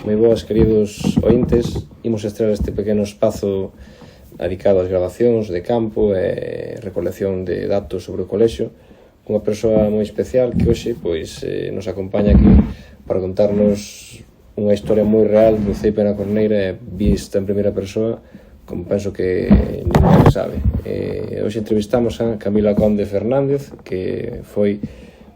moi boas, queridos ointes. Imos estrear este pequeno espazo dedicado ás grabacións de campo e recolección de datos sobre o colexio cunha persoa moi especial que hoxe nos acompaña aquí para contarnos unha historia moi real do CEIP na Corneira vista en primeira persoa, como penso que ninguén sabe. Hoxe entrevistamos a Camila Conde Fernández, que foi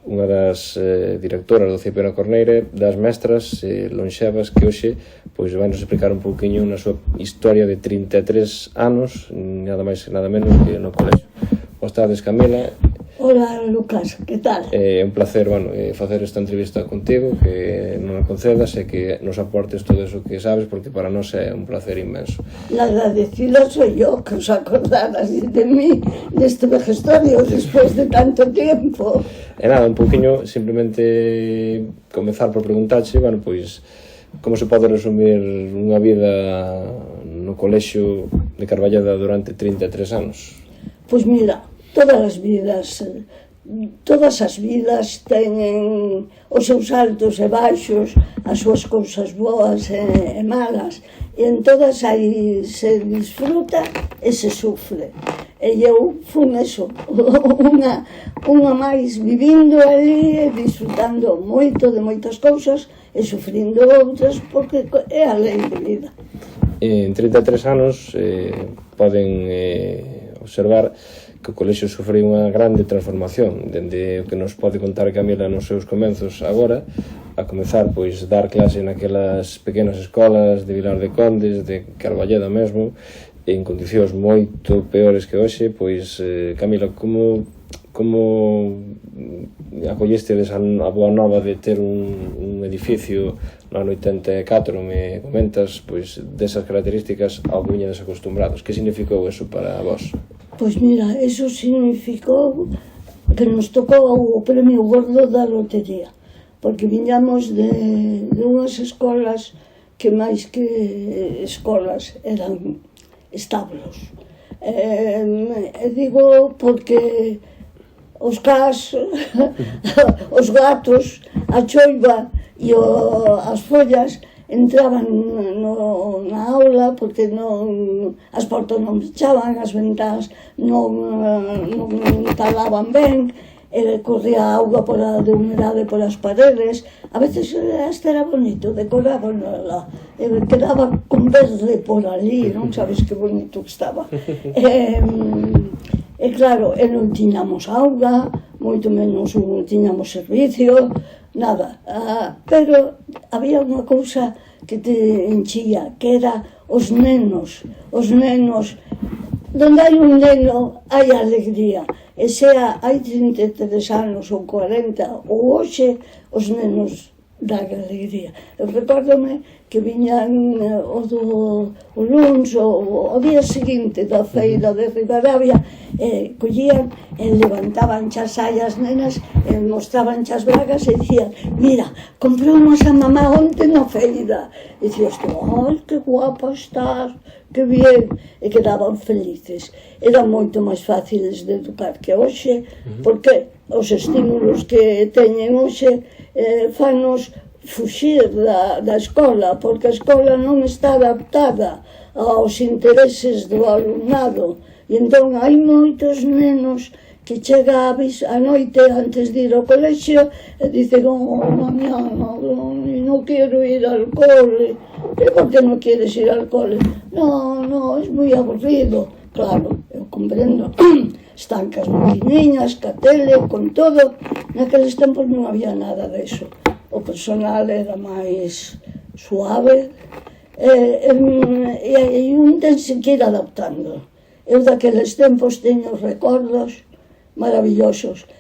unha das directoras do CEIP na Corneira, das mestras lonxevas que hoxe vai nos explicar un pouquiño na súa historia de 33 anos, nada máis e nada menos que no colexio. Boas tardes, Camila. Hola, Lucas, que tal? É un placer, facer esta entrevista contigo, que non a concedas e que nos aportes todo eso que sabes, porque para nós é un placer inmenso. La agradecida soy yo, que os acordaras de mí, deste vejestorio, despois de tanto tempo. E nada, un pouquiño, simplemente comezar por preguntarche, como se pode resumir unha vida no colexio de Carballeda durante 33 anos? Pois mira, todas as vidas teñen os seus altos e baixos, as súas cousas boas e malas, e en todas aí se disfruta e se sufre. E eu fun eso, unha máis vivindo ali e disfrutando moito de moitas cousas e sufrindo outras, porque é a lei de vida. En 33 anos poden observar que o colexio sofreu unha grande transformación, dende o que nos pode contar Camila nos seus comenzos agora, a comezar dar clase naquelas pequenas escolas de Vilar de Condes, de Carballeda mesmo, en condicións moito peores que hoxe. Camila, como acollestedes a boa nova de ter un edificio no ano 84, me comentas, desas características algo viña desacostumbrados? Que significou eso para vos? Pois mira, eso significou que nos tocou o premio gordo da lotería, porque viñamos de unhas escolas que máis que escolas eran establos. Digo porque os cas, os gatos, a choiva e as follas entraban na aula porque as portas non pechaban, as ventás non talaban ben, corría auga de humedade polas paredes. A veces este era bonito, decoraban quedaba con verde por ali, non sabes que bonito que estaba. E claro, non tiñamos auga, moito menos tiñamos servicio, nada, pero había unha cousa que te enchía, que era os nenos, donde hai un neno hai alegría, e sea hai 33 anos ou 40 ou hoxe, os nenos dan alegría. Eu recórdome que viñan o luns, o día seguinte da feira de Ribadavia, collían e levantaban as saias nenas e mostraban as bragas e dicían: mira, compramos a mamá onte na feira. E dicías tú: ai, que guapa estás, que bien. E quedaban felices. Eran moito máis fáciles de educar que hoxe, porque os estímulos que teñen hoxe fanos fuxir da escola, porque a escola non está adaptada aos intereses do alumnado. E entón hai moitos nenos que chega a noite antes de ir ao colexio e dicen: mañana non quero ir ao cole. E por que non queres ir ao cole? No, é moi aburrido. Claro, eu comprendo. Están cas maquiniñas, ca tele, con todo. Naqueles tempos non había nada deso. O personal era máis suave e un tense que ir adaptando. Eu daqueles tempos teño recordos maravillosos.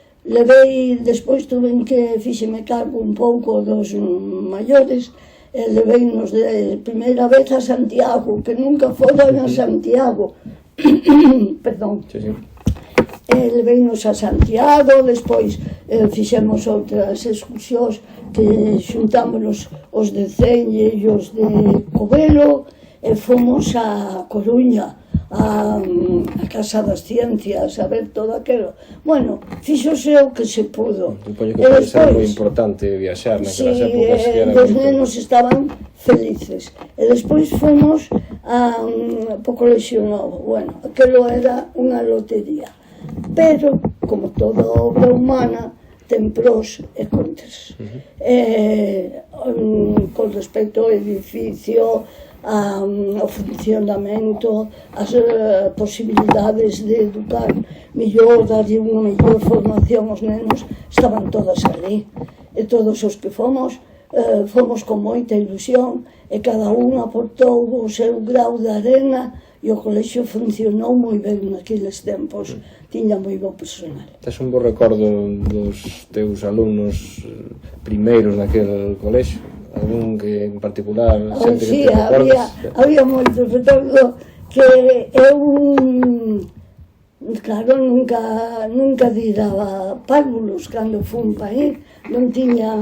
Despois tuve que fíxeme cargo un pouco dos maiores e leveinos de primeira vez a Santiago, que nunca foran a Santiago. Perdón. Leveinos a Santiago, despois fixemos outras excursións que xuntámonos os de Celle e os de Covelo e fomos a Coruña a Casa das Ciencias, a ver todo aquilo. Bueno, fixose o que se pudo. Supoño que pode ser moi importante viaxar naquelas épocas que era os nenos estaban felices. E despois fomos po Colexio Novo. Bueno, aquilo era unha lotería. Pero, como toda obra humana, ten pros e contras. Con respecto ao edificio, ao funcionamento, as posibilidades de educar mellor, darlle unha mellor formación aos nenos, estaban todas ali. E todos os que fomos con moita ilusión, e cada un aportou o seu grau de arena, e o colexio funcionou moi ben naqueles tempos, tiña moi bo personal. Tes un bo recordo dos teus alumnos primeiros naquele colexio? Algún que en particular sempre que te recordas? Había moitos. Recordo que eu, claro, nunca dira párvulos cando fun pa ir, non tiña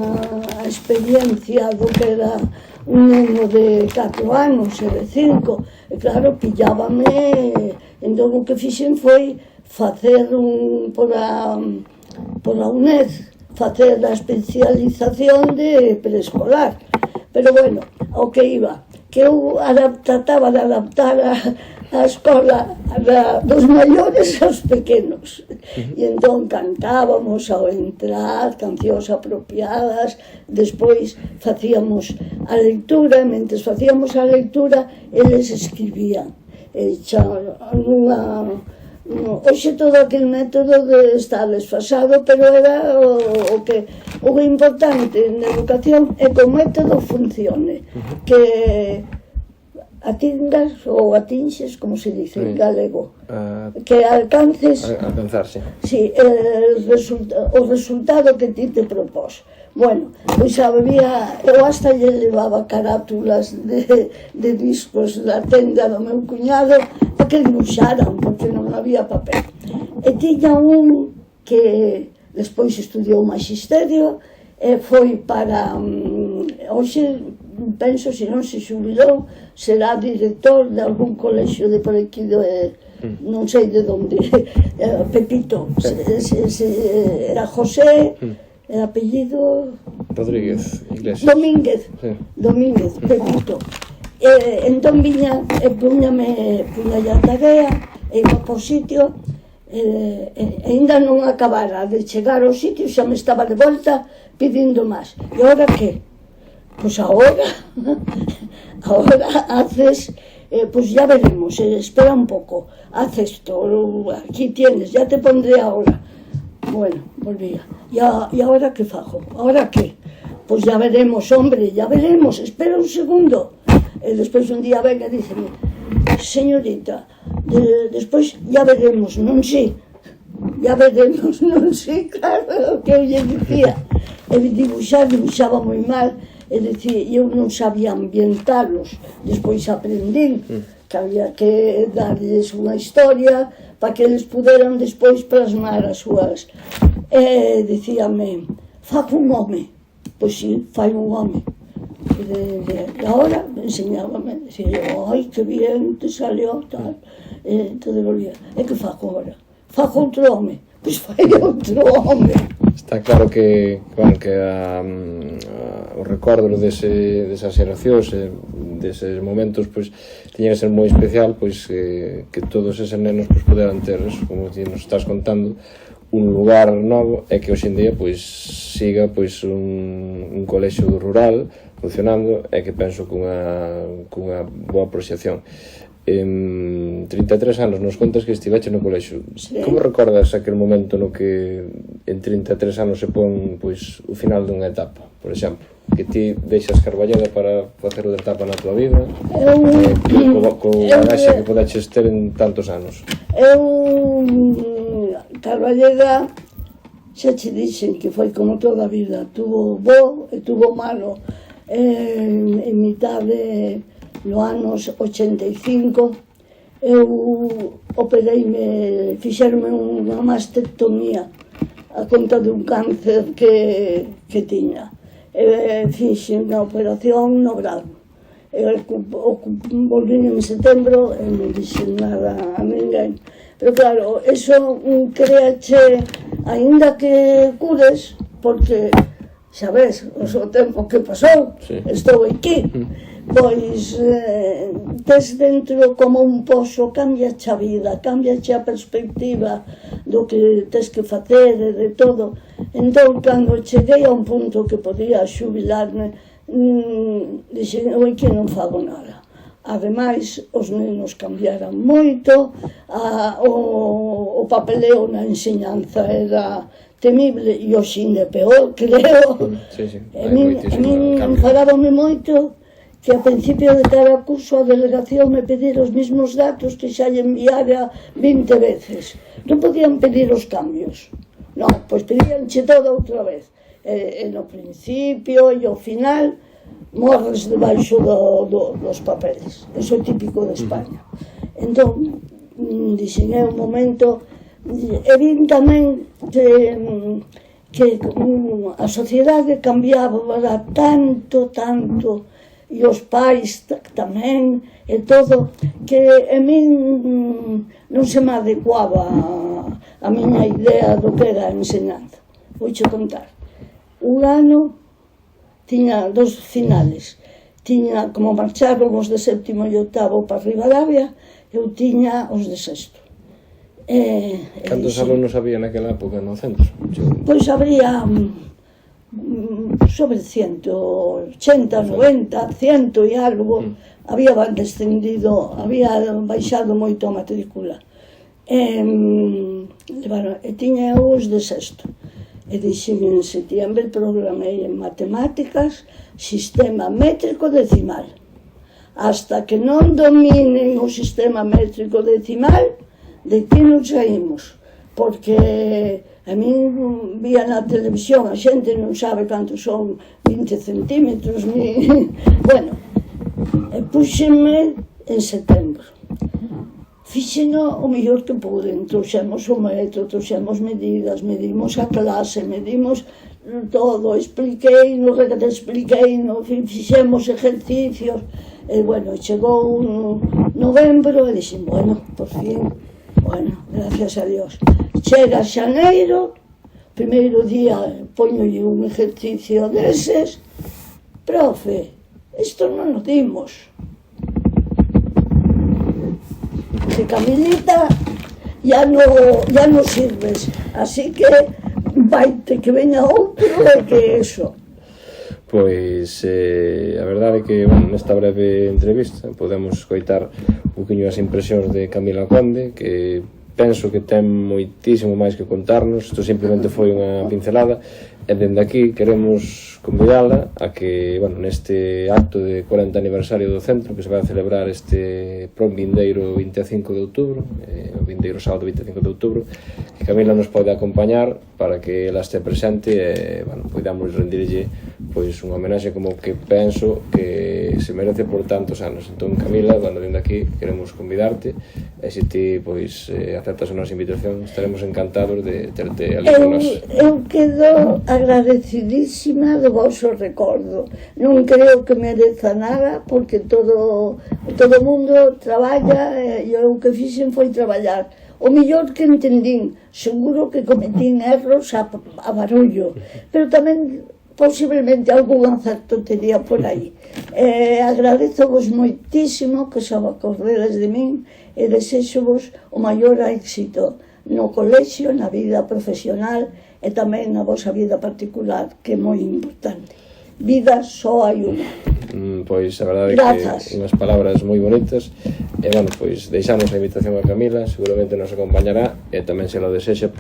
a experiencia do que era un neno de 4 anos e de 5, e claro, pillábame. Entón o que fixen foi facer por a UNED, facer a especialización de preescolar. Pero bueno, ao que iba, que eu trataba de adaptar a escola dos maiores aos pequenos. E entón cantábamos ao entrar cancións apropiadas, despois facíamos a leitura, e mentres facíamos a leitura eles escribían. Hoxe todo aquel método está desfasado, pero era o importante na educación é que o método funcione, que atingas ou atinxes, como se dice en galego, que alcances o resultado que ti te propós. Bueno, pois eu hasta lle levaba carátulas de discos da tenda do meu cuñado para que dibuixaran, porque non había papel. E tiña un que despois estudiou magisterio e foi para... Hoxe, penso, se non se xubilou, será director de algún colexio de por aquí, non sei de onde, Pepito, era José, el apellido... Rodríguez Iglesias. Domínguez, Pepito. Entón viña e puña a tarea, e iba por sitio, e ainda non acabara de chegar ao sitio, xa me estaba de volta pedindo máis. E agora que? Pois agora haces, pues ya veremos, espera un poco, haz esto, aquí tienes, ya te pondré ahora. Bueno, volvía. ¿Y ahora qué fajo? ¿Ahora qué? Pues ya veremos, hombre, ya veremos, espera un segundo. Despois un día venga e díceme, señorita, despois ya veremos, non sei. Ya veremos, non sei, claro, o que eu lle dicía. E dibuixaba moi mal. É dicir, eu non sabía ambientalos, despois aprendín que había que darles unha historia para que eles puderan despois plasmar as súas. E dicíame, fago un home. Pois sí, fai un home. E agora enseñábame, dicía, ai, que bien te salió, tal. Entón volvía, e que fago agora? Fago outro home. Pois fai outro home. Está claro que o recordo desas xeracións, deses momentos, pois tiña que ser moi especial, pois que todos eses nenos pois poderan ter, como ti nos estás contando, un lugar novo, e que hoxe en día pois siga pois un colexio rural funcionando, e que penso cunha boa proxección. 33 anos, nos contas que estiveche no colexio. Sí. Como recordas aquel momento no que en 33 anos se pon pois o final dunha etapa, por exemplo, que ti deixas Carballeda para facer outra etapa na tua vida, co bagaxe que podeches ter en tantos anos? Carballeda, xa che dixen que foi como toda a vida, tuvo bo e tuvo malo. En mitade no anos 85 eu opereime, fixerme unha mastectomía a conta dun cáncer que tiña. Fixe unha operación no grado volvín en setembro e non dixen nada a ninguén. Pero claro, eso créache, aínda que cures, porque xa ves, o tempo que pasou, estou aquí, pois tes dentro como un pozo, cambiache a vida, cambiache a perspectiva do que tes que facer e de todo. Entón, cando cheguei a un punto que podía xubilarme, dixen, oi que non fago nada. Ademais, os nenos cambiaran moito, o papeleo na enseñanza era temible e hoxe ainda peor, creo. A min enfadábame moito que a principio de cada curso a delegación me pedira os mesmos datos que xa lle enviara 20 veces. Non podían pedir os cambios. Non, pois pedíanche todo outra vez. E no principio e ao final morres debaixo dos papeles. Eso é típico de España. Entón, dixen, é un momento, e vin tamén que a sociedade cambiaba tanto, e os pais tamén, e todo, que a min non se me adecuaba a miña idea do que era a enseñanza. Vouche contar. Un ano tiña dos finales. Tiña, como marcharon os de séptimo e octavo para Ribadavia, eu tiña os de sexto. Cantos alumnos había naquela época no centro? Pois habría sobre 180, 90, 100 e algo. Había descendido, había baixado moito a matrícula. E tiña os de sexto. E dixen, en setiembre programei en matemáticas sistema métrico decimal. Hasta que non dominen o sistema métrico decimal, de que non saímos. Porque a min vía na televisión, a xente non sabe cantos son 20 centímetros, ni... Bueno, puxenme en setembro. Fixeno o mellor que pude, trouxemos o metro, trouxemos medidas, medimos a clase, medimos todo, expliquei, fixemos ejercicios, e bueno, chegou novembro e dixen, bueno, por fin, bueno, gracias a Dios. Chega xaneiro, primeiro día poñolle un ejercicio deses, profe, isto non o dimos. Que Camilita ya no sirves, así que vaite que veña outro e que eso. Pois a verdade é que nesta breve entrevista podemos coitar un poquinho as impresións de Camila Conde, que penso que ten moitísimo máis que contarnos. Isto simplemente foi unha pincelada e dende aquí queremos convidala a que, neste acto de 40 aniversario do centro que se vai a celebrar este vindeiro 25 de outubro, o vindeiro sábado 25 de outubro, que Camila nos pode acompañar para que ela este presente e, podamos rendirlle unha homenaxe como que penso que se merece por tantos anos. Entón, Camila, dende aquí queremos convidarte e se ti aceptas a nosa invitación, estaremos encantados de terte ali con nós. Eu quedo agradecidísima do vosso recordo. Non creo que mereza nada, porque todo o mundo traballa e o que fixen foi traballar. O mellor que entendín, seguro que cometín erros a barullo, pero tamén posiblemente algún acerto tería por aí. Agradezovos moitísimo que se acordedes de min e desexovos o maior éxito no colexio, na vida profesional e tamén na vosa vida particular, que é moi importante. Vida só hai unha. Pois a verdade é que unhas palabras moi bonitas e, deixamos a invitación a Camila, seguramente nos acompañará e tamén se lo desexa,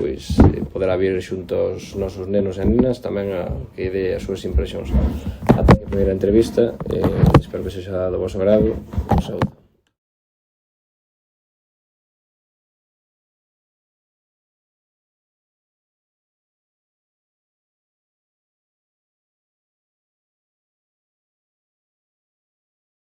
poderá vir xunto aos nosos nenos e nenas tamén a que dé as súas impresións. Ata a primeira entrevista, espero que sexa do vosso agrado. Saúde.